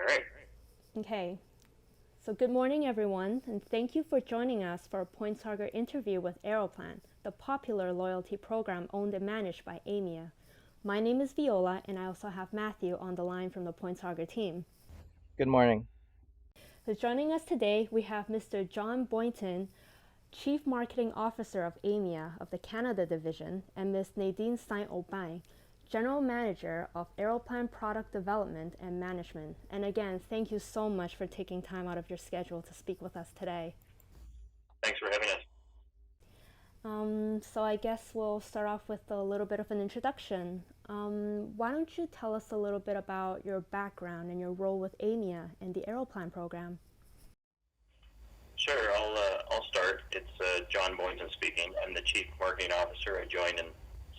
right. Okay, so good morning, everyone, and thank you for joining us for a Pointsarger interview with Aeroplan, the popular loyalty program owned and managed by Aimia. My name is Viola, and I also have Matthew on the line from the Pointsarger team. Good morning. So joining us today, we have Mr. John Boynton, Chief Marketing Officer of Aimia of the Canada Division, and Ms. Nadine St-Aubin, General Manager of Aeroplan Product Development and Management. And again, thank you so much for taking time out of your schedule to speak with us today. Thanks for having us. So I guess we'll start off with a little bit of an introduction. Why don't you tell us a little bit about your background and your role with Aimia and the Aeroplan program? Sure, I'll start. It's John Boynton speaking. I'm the Chief Marketing Officer. I joined in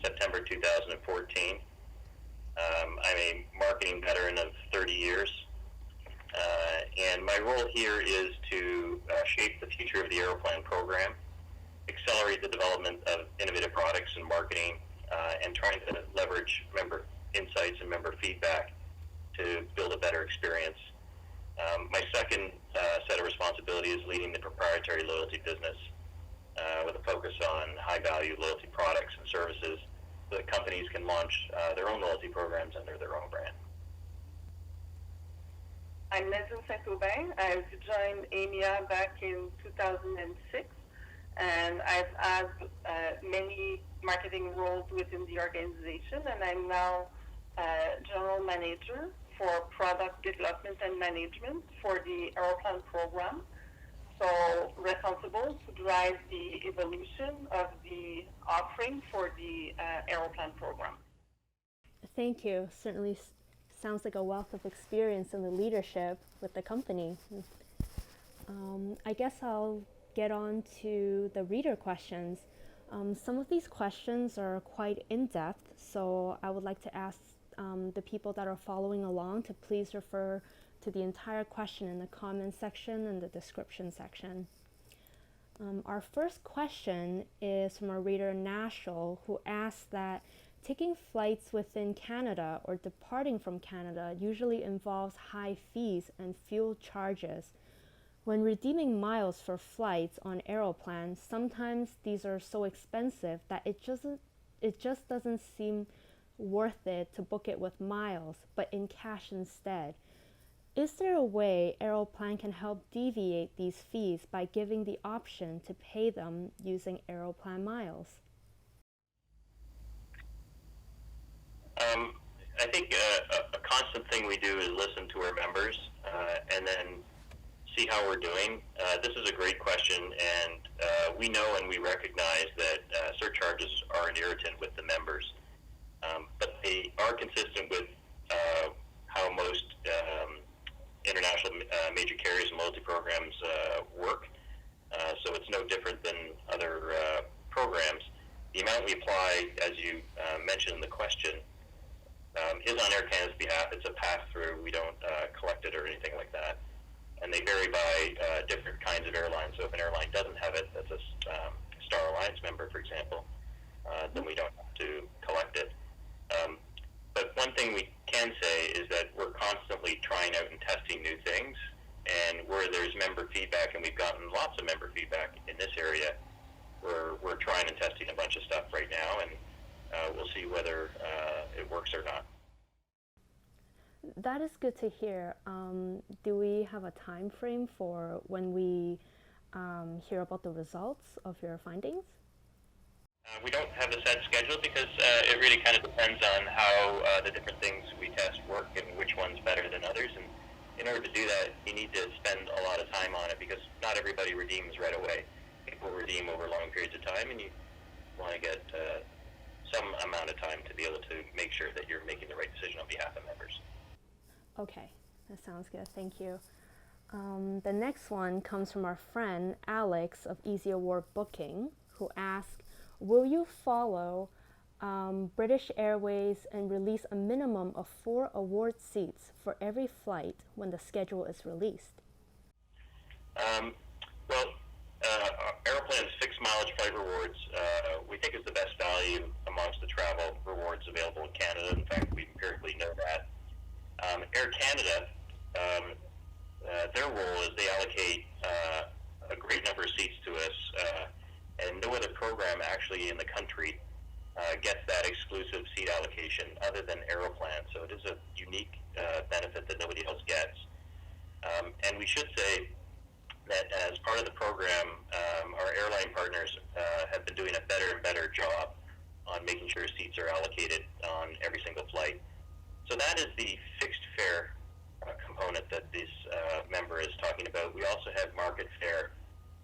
September 2014. I'm a marketing veteran of 30 years. And my role here is to shape the future of the Aeroplan program, accelerate the development of innovative products and marketing, and trying to leverage member insights and member feedback to build a better experience. My second set of responsibility is leading the proprietary loyalty business with a focus on high-value loyalty products and services so that companies can launch their own loyalty programs under their own brand. I'm Nadine St-Aubin. I've joined Aimia back in 2006, and I've had many marketing roles within the organization, and I'm now General Manager for Product Development and Management for the Aeroplan program. So responsible to drive the evolution of the offering for the Aeroplan program. Thank you. Certainly sounds like a wealth of experience in the leadership with the company. I guess I'll get on to the reader questions. Some of these questions are quite in-depth, so I would like to ask the people that are following along to please refer to the entire question in the comment section and the description section. Our first question is from our reader Nachshol, who asks that taking flights within Canada or departing from Canada usually involves high fees and fuel charges. When redeeming miles for flights on Aeroplan, sometimes these are so expensive that it just doesn't seem worth it to book it with miles, but in cash instead. Is there a way Aeroplan can help deviate these fees by giving the option to pay them using Aeroplan miles? I think a constant thing we do is listen to our members and then see how we're doing. This is a great question, and we know and we recognize that surcharges are an irritant with the members, but they are consistent with how most international major carriers and loyalty programs work. So it's no different than other programs. The amount we apply, as you mentioned in the question, is on Air Canada's behalf. It's a pass-through. We don't collect it or anything like that. And they vary by different kinds of airlines. So if an airline doesn't have it, that's a Star Alliance member, for example, then we don't have to collect it. But one thing we can say is that we're constantly trying out and testing new things. And where there's member feedback, and we've gotten lots of member feedback in this area, we're trying and testing a bunch of stuff right now, and we'll see whether it works or not. That is good to hear. Do we have a time frame for when we hear about the results of your findings? We don't have a set schedule because it really kind of depends on how the different things we test work and which one's better than others. And in order to do that, you need to spend a lot of time on it because not everybody redeems right away. People redeem over long periods of time, and you want to get some amount of time to be able to make sure that you're making the right decision on behalf of members. Okay, that sounds good. Thank you. The next one comes from our friend Alex of Easy Award Booking, who asks, will you follow British Airways and release a minimum of 4 award seats for every flight when the schedule is released? Aeroplan's fixed mileage flight rewards we think is the best value amongst the travel rewards available in Canada. In fact, we empirically know that. Air Canada their role is they allocate a great number of seats to us, and no other program actually in the country gets that exclusive seat allocation other than Aeroplan. So it is a unique benefit that nobody else gets. And we should say that as part of the program, our airline partners have been doing a better and better job on making sure seats are allocated on every single flight. So that is the fixed fare component that this member is talking about. We also have market fare,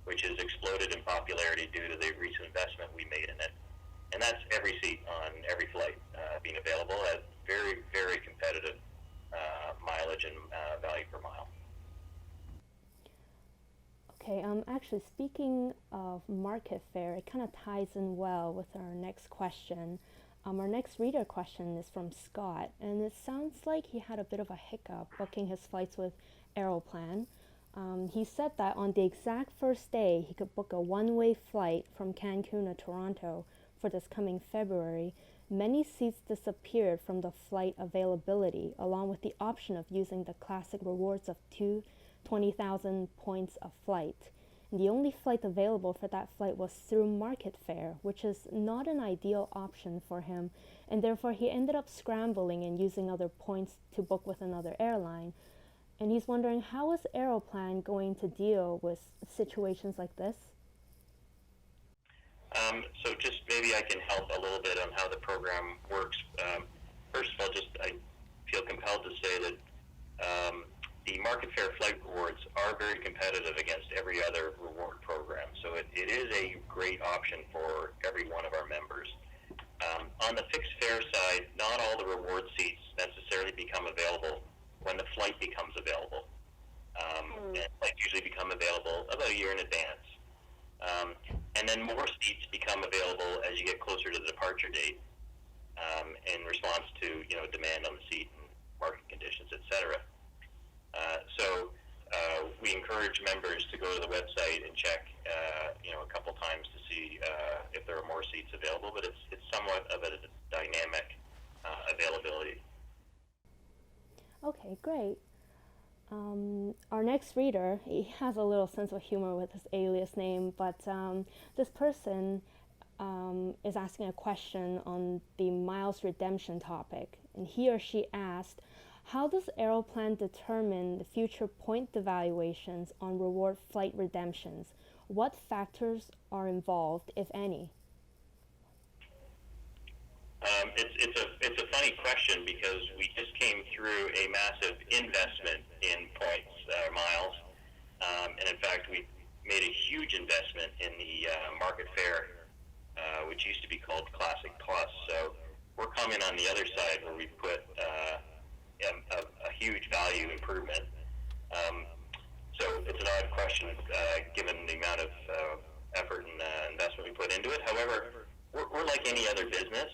which has exploded in popularity due to the recent investment we made in it. And that's every seat on every flight being available at very, very competitive mileage and value per mile. Okay, actually, speaking of market fare, it kind of ties in well with our next question. Our next reader question is from Scott, and it sounds like he had a bit of a hiccup booking his flights with Aeroplan. He said that on the exact first day he could book a one-way flight from Cancun to Toronto for this coming February, many seats disappeared from the flight availability, along with the option of using the classic rewards of 20,000 points a flight. And the only flight available for that flight was through Market Fare, which is not an ideal option for him, and therefore he ended up scrambling and using other points to book with another airline. And he's wondering, how is Aeroplan going to deal with situations like this? So just maybe I can help a little bit on how the program works. First of all, I feel compelled to say that the market fare flight rewards are very competitive against every other reward program. So it is a great option for every one of our members. On the fixed fare side, not all the reward seats necessarily become available when the flight becomes available. And flights usually become available about a year in advance. And then more seats become available as you get closer to the departure date in response to demand on the seat and market conditions, etc. So we encourage members to go to the website and check a couple times to see if there are more seats available, but it's somewhat of a dynamic availability. Okay, great. Our next reader, he has a little sense of humor with his alias name, but this person is asking a question on the miles redemption topic, and he or she asked, how does Aeroplan determine the future point devaluations on reward flight redemptions? What factors are involved, if any? It's a funny question because we just came through a massive investment in points, miles, and in fact we made a huge investment in the market fare, which used to be called Classic Plus. So we're coming on the other side where we put a huge value improvement. So it's an odd question given the amount of effort and investment we put into it. However, we're like any other business.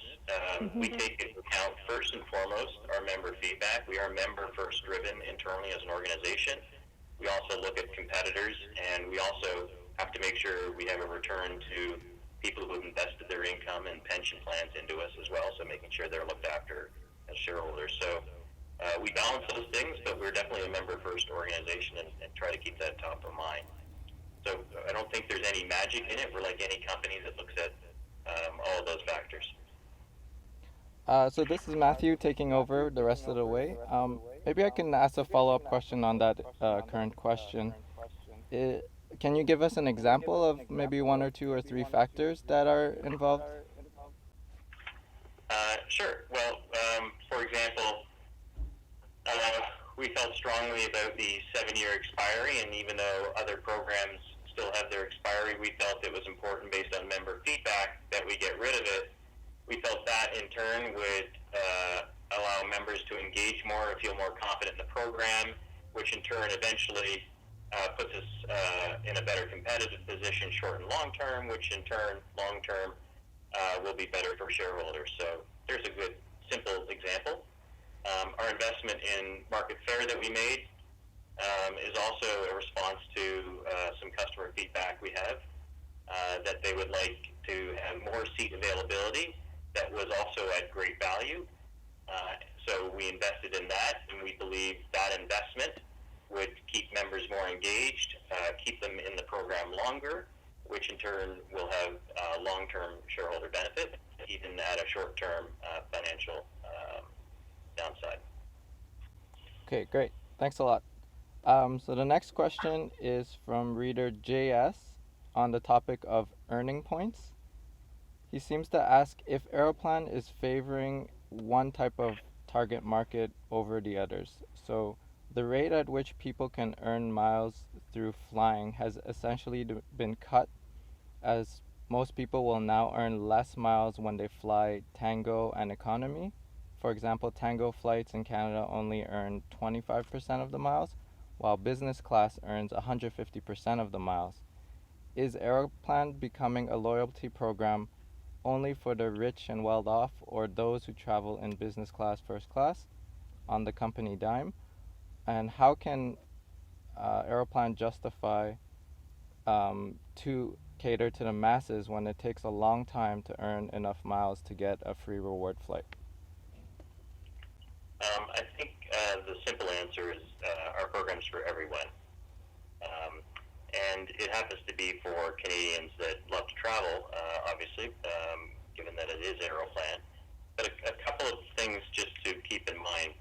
We take into account first and foremost our member feedback. We are member first driven internally as an organization. We also look at competitors, and we also have to make sure we have a return to people who have invested their income and pension plans into us as well, so making sure they're looked after as shareholders. So we balance those things, but we're definitely a member first organization and try to keep that top of mind. So I don't think there's any magic in it. We're like any company that looks at all of those factors. So this is Matthew taking over the rest of the way. Maybe I can ask a follow-up question on that current question. Can you give us an example of maybe one or two or three factors that are involved? Sure. Well, for example, we felt strongly about the 7-year expiry, and even though other programs still have their expiry, we felt it was important based on member feedback that we get rid of it. We felt that in turn would allow members to engage more or feel more confident in the program, which in turn eventually puts us in a better competitive position short and long term, which in turn long term will be better for shareholders. So there's a good simple example. Our investment in market fare that we made is also a response to some customer feedback we have that they would like to have more seat availability that was also at great value. So we invested in that, and we believe that investment would keep members more engaged, keep them in the program longer, which in turn will have long-term shareholder benefit, even at a short-term financial downside. Okay, great. Thanks a lot. So the next question is from reader JS on the topic of earning points. He seems to ask if Aeroplan is favoring one type of target market over the others. So the rate at which people can earn miles through flying has essentially been cut, as most people will now earn less miles when they fly Tango and economy. For example, Tango flights in Canada only earn 25% of the miles, while business class earns 150% of the miles. Is Aeroplan becoming a loyalty program only for the rich and well-off, or those who travel in business class, first class, on the company dime? And how can Aeroplan justify to cater to the masses when it takes a long time to earn enough miles to get a free reward flight? I think the simple answer is our program's for everyone. And it happens to be for Canadians that love to travel, obviously, given that it is Aeroplan. But a couple of things just to keep in mind,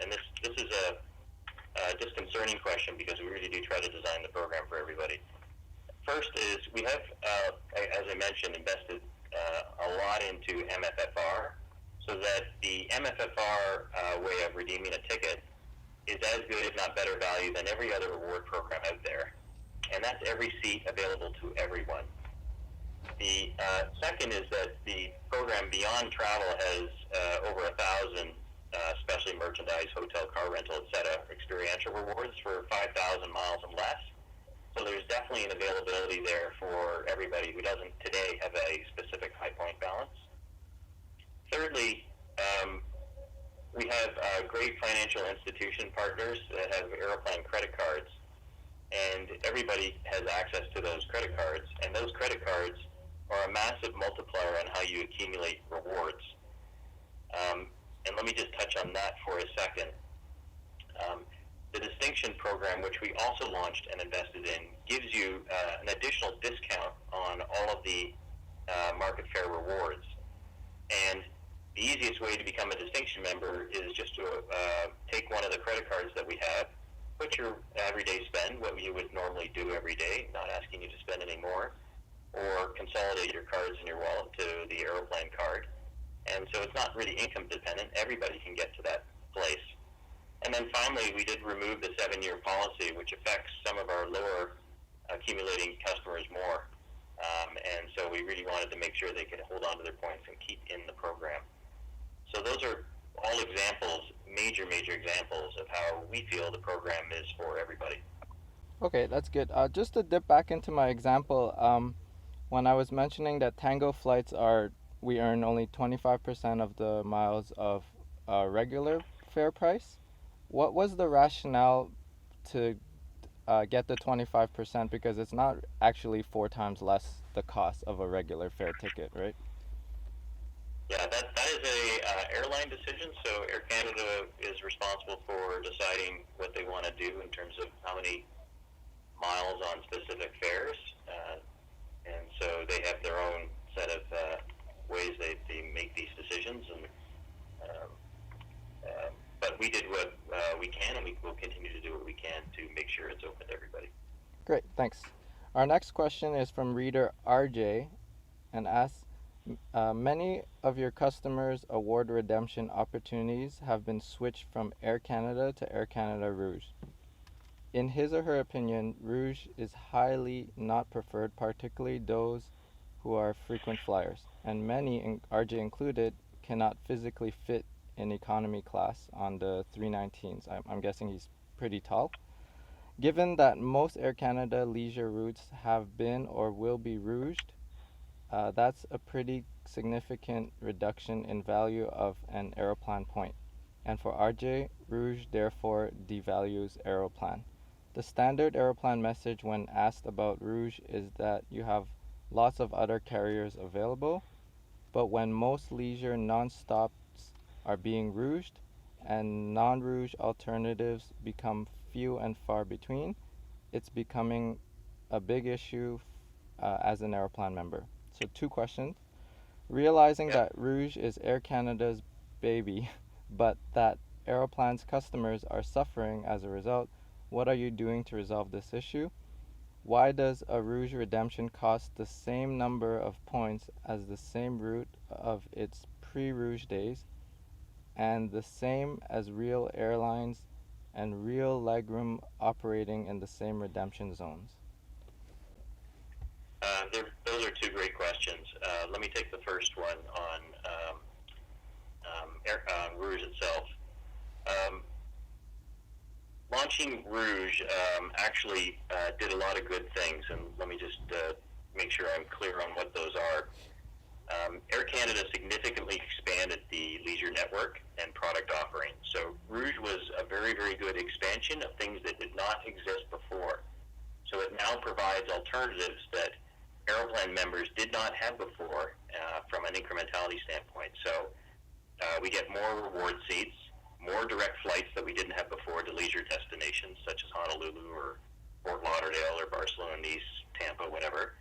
and this is a disconcerting question because we really do try to design the program for everybody. First is we have, as I mentioned, invested a lot into MFFR, so that the MFFR way of redeeming a ticket is as good, if not better value than every other reward program out there. And that's every seat available to everyone. The second is that the program beyond travel has over 1,000, especially merchandise, hotel, car rental, etc., experiential rewards for 5,000 miles and less. So there's definitely an availability there for everybody who doesn't today have a specific high point balance. Thirdly, we have great financial institution partners that have Aeroplan credit cards, and everybody has access to those credit cards, and those credit cards are a massive multiplier on how you accumulate rewards. And let me just touch on that for a second. The Distinction program, which we also launched and invested in, gives you an additional discount on all of the market fare rewards. And the easiest way to become a Distinction member is just to take one of the credit cards that we have, put your everyday spend, what you would normally do every day, not asking you to spend any more, or consolidate your cards in your wallet to the Aeroplan card. And so it's not really income dependent. Everybody can get to that place. And then finally, we did remove the 7-year policy, which affects some of our lower accumulating customers more. And so we really wanted to make sure they could hold on to their points and keep in the program. So those are all examples, major examples of how we feel the program is for everybody. Okay, that's good. Just to dip back into my example, when I was mentioning that Tango flights we earn only 25% of the miles of regular fare price. What was the rationale to get the 25%? Because it's not actually 4 times less the cost of a regular fare ticket, right? Yeah, that is a airline decision. So Air Canada is responsible for deciding what they want to do in terms of how many miles on specific fares. And so they have their own set of ways they make these decisions. And but we did what we can, and we will continue to do what we can to make sure it's open to everybody. Great, thanks. Our next question is from reader RJ and asks, many of your customers' award redemption opportunities have been switched from Air Canada to Air Canada Rouge. In his or her opinion, Rouge is highly not preferred, particularly those who are frequent flyers, and many, RJ included, cannot physically fit in economy class on the 319s. I'm guessing he's pretty tall. Given that most Air Canada leisure routes have been or will be rouged, that's a pretty significant reduction in value of an Aeroplan point. And for RJ, Rouge therefore devalues Aeroplan. The standard Aeroplan message when asked about Rouge is that you have lots of other carriers available, but when most leisure non-stops are being rouged, and non-Rouge alternatives become few and far between, it's becoming a big issue as an Aeroplan member. So, two questions. Realizing Yep. that Rouge is Air Canada's baby, but that Aeroplan's customers are suffering as a result, what are you doing to resolve this issue? Why does a Rouge redemption cost the same number of points as the same route of its pre-Rouge days and the same as real airlines and real legroom operating in the same redemption zones? Those are two great questions. Let me take the first one on Rouge itself. Um, Launching Rouge actually did a lot of good things, and let me just make sure I'm clear on what those are. Air Canada significantly expanded the leisure network and product offering. So Rouge was a very, very good expansion of things that did not exist before. So it now provides alternatives that Aeroplan members did not have before from an incrementality standpoint. So we get more reward seats, more direct flights that we didn't have before to leisure destinations such as Honolulu or Fort Lauderdale or Barcelona, Nice, Tampa, whatever.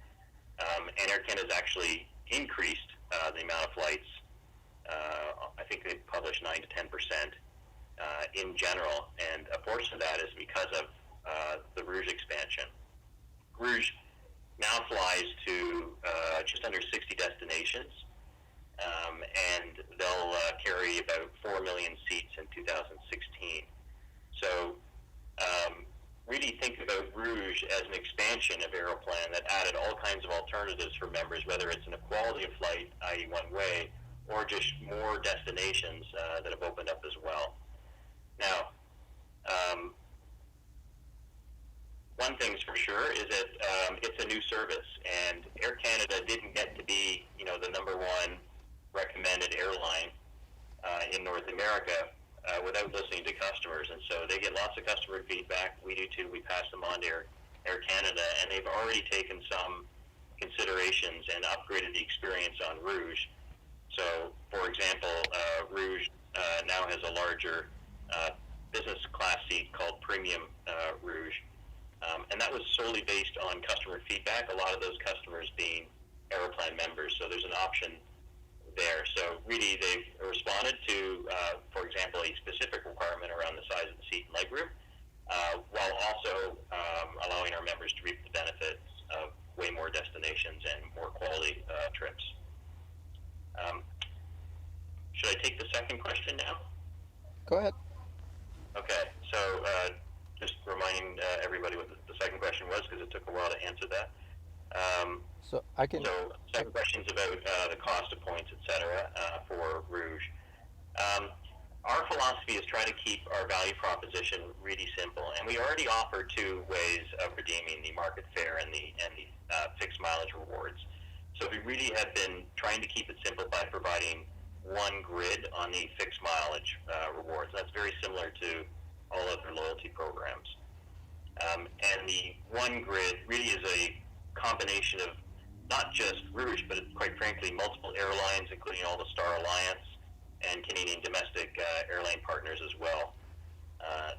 And Air Canada's actually increased the amount of flights. I think they published 9 to 10% in general, and a portion of that is because of the Rouge expansion. Rouge now flies to just under 60 destinations, and they'll carry about 4 million seats in 2016. So really think about Rouge as an expansion of Aeroplan that added all kinds of alternatives for members, whether it's in a quality of flight, i.e. one way, or just more destinations that have opened up as well. Now, one thing's for sure is that it's a new service, and Air Canada didn't get to be, the number one recommended airline in North America without listening to customers. And so they get lots of customer feedback. We do too. We pass them on to Air Canada, and they've already taken some considerations and upgraded the experience on Rouge. So, for example, Rouge now has a larger business class seat called Premium Rouge. And that was solely based on customer feedback, a lot of those customers being Aeroplan members. So there's an option there. So really they've responded to, for example, a specific requirement around the size of the seat and legroom, while also allowing our members to reap the benefits of way more destinations and more quality trips. Should I take the second question now? Go ahead. Okay, so just reminding everybody what the second question was, because it took a while to answer that. So I can. So second question is about the cost of points, etc. For Rouge. Our philosophy is try to keep our value proposition really simple, and we already offer two ways of redeeming: the market fare and the fixed mileage rewards. So we really have been trying to keep it simple by providing one grid on the fixed mileage rewards. That's very similar to all other loyalty programs. And the one grid really is a combination of not just Rouge, but quite frankly, multiple airlines, including all the Star Alliance and Canadian domestic airline partners as well.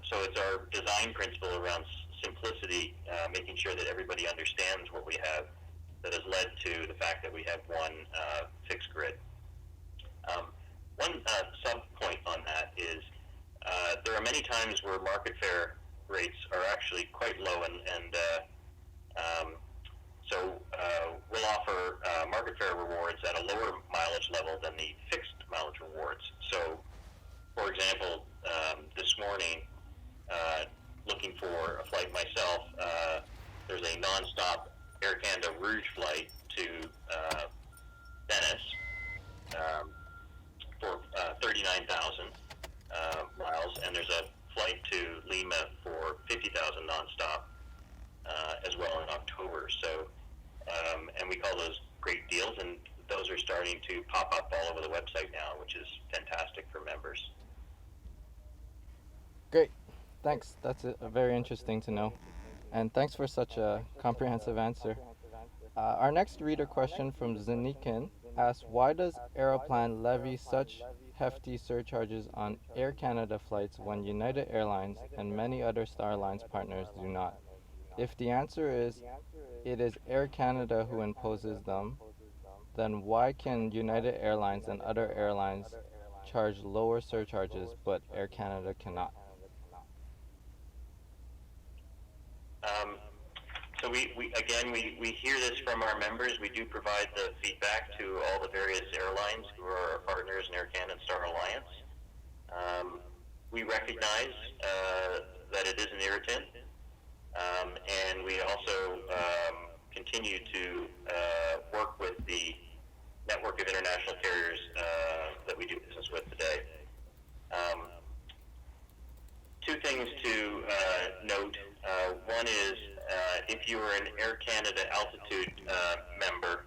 So it's our design principle around simplicity, making sure that everybody understands what we have, that has led to the fact that we have one fixed grid. One sub-point on that is there are many times where market fare rates are actually quite low, and so we'll offer market fare rewards at a lower mileage level than the fixed mileage rewards. So, for example, this morning, looking for a flight myself, there's a non-stop Air Canada Rouge flight to Venice for 39,000 miles, and there's a flight to Lima for 50,000 nonstop as well in October. So, and we call those great deals, and those are starting to pop up all over the website now, which is fantastic for members. Great. Thanks. That's very interesting to know. And thanks for such a comprehensive answer. Our next reader question from Zanikin asks, why does Aeroplan levy such hefty surcharges on Air Canada flights when United Airlines and many other Star Alliance partners do not? If the answer is it is Air Canada who imposes them, then why can United Airlines and other airlines charge lower surcharges but Air Canada cannot? So we hear this from our members. We do provide the feedback to all the various airlines who are our partners in Air Canada and Star Alliance. We recognize that it is an irritant, and we also continue to work with the network of international carriers that we do business with today. Two things to note. One is if you are an Air Canada altitude member,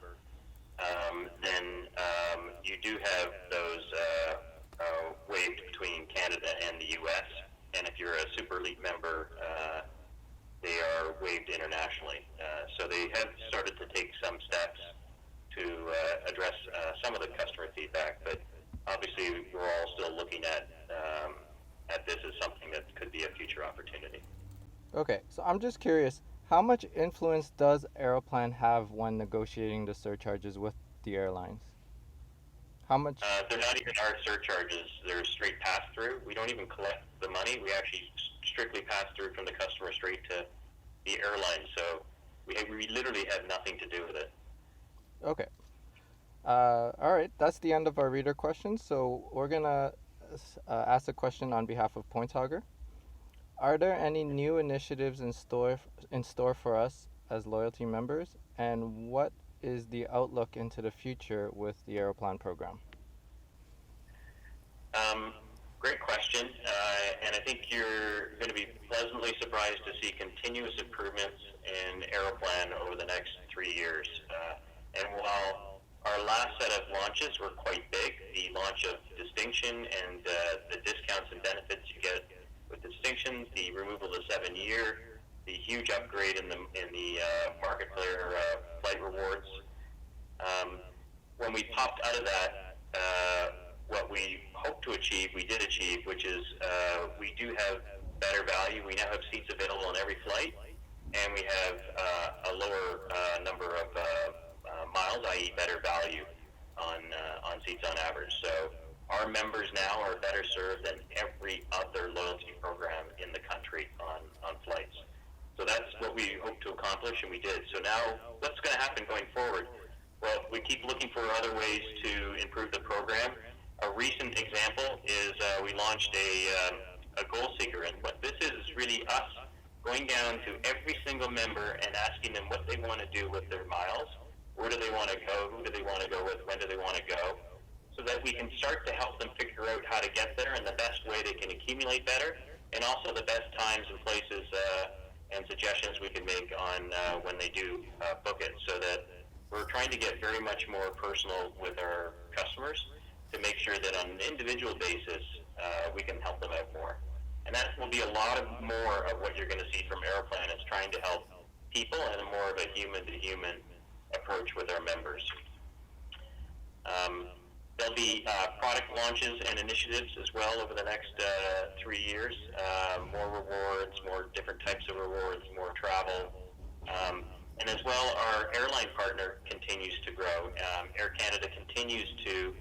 then you do have those waived between Canada and the U.S. And if you're a Super Elite member, they are waived internationally. So they have started to take some steps to address some of the customer feedback, but obviously we're all still looking at this as something that could be a future opportunity. Okay, so I'm just curious, how much influence does Aeroplan have when negotiating the surcharges with the airlines? How much? They're not even our surcharges. They're straight pass-through. We don't even collect the money. We actually strictly pass through from the customer straight to the airline. So we literally have nothing to do with it. Okay. All right, that's the end of our reader questions. So we're going to ask a question on behalf of Point Hogger. Are there any new initiatives in store for us as loyalty members, and what is the outlook into the future with the Aeroplan program? Great question, and I think you're going to be pleasantly surprised to see continuous improvements in Aeroplan over the next 3 years. And while our last set of launches were quite big, the launch of Distinction and the discounts and benefits you get with Distinction, the removal of the 7-year, the huge upgrade in the Market Fare flight rewards. When we popped out of that, what we hoped to achieve, we did achieve, which is we do have better value. We now have seats available on every flight, and we have a lower number of miles, i.e. better value on seats on average. So our members now are better served than every other loyalty program in the country on flights. So that's what we hope to accomplish, and we did. So now what's going to happen going forward? Well, we keep looking for other ways to improve the program. A recent example is we launched a goal seeker, and what this is really us going down to every single member and asking them what they want to do with their miles, where do they want to go, who do they want to go with, when do they want to go, so that we can start to help them figure out how to get there and the best way they can accumulate better, and also the best times and places and suggestions we can make on when they do book it, so that we're trying to get very much more personal with our customers to make sure that on an individual basis we can help them out more. And that will be a lot of more of what you're going to see from Aeroplan, is trying to help people and a more of a human-to-human approach with our members. There'll be product launches and initiatives as well over the next 3 years. More rewards, more different types of rewards, more travel. And as well, our airline partner continues to grow. Air Canada continues to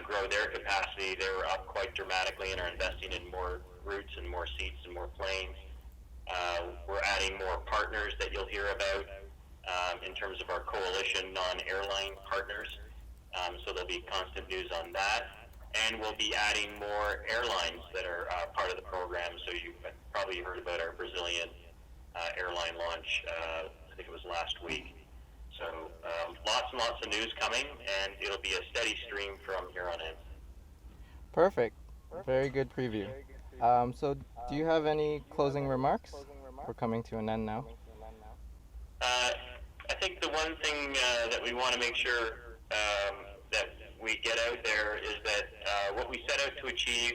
grow their capacity. They're up quite dramatically and are investing in more routes and more seats and more planes. We're adding more partners that you'll hear about in terms of our coalition non-airline partners. So there'll be constant news on that. And we'll be adding more airlines that are part of the program. So you've probably heard about our Brazilian airline launch, I think it was last week. So lots and lots of news coming, and it'll be a steady stream from here on in. Perfect. Very good preview. So do you have any closing remarks? We're coming to an end now. I think the one thing that we want to make sure that we get out there is that what we set out to achieve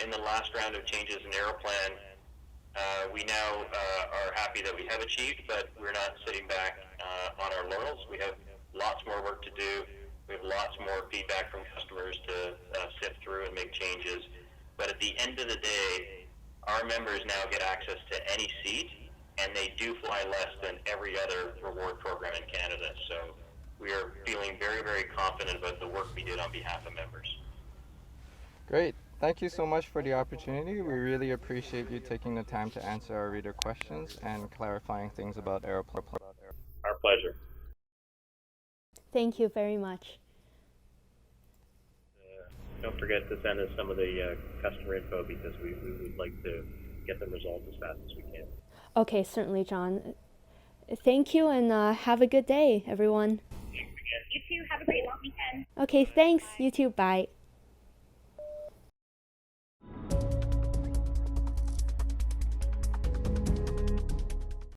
in the last round of changes in Aeroplan, we now are happy that we have achieved, but we're not sitting back on our laurels. We have lots more work to do. We have lots more feedback from customers to sift through and make changes. But at the end of the day, our members now get access to any seat, and they do fly less than every other reward program in Canada. So we are feeling very, very confident about the work we did on behalf of members. Great. Thank you so much for the opportunity. We really appreciate you taking the time to answer our reader questions and clarifying things about Aeroplan. Our pleasure. Thank you very much. Don't forget to send us some of the customer info, because we would like to get them resolved as fast as we can. Okay, certainly, John. Thank you, and have a good day, everyone. You too. Have a great long weekend. Okay, thanks. You too. Bye.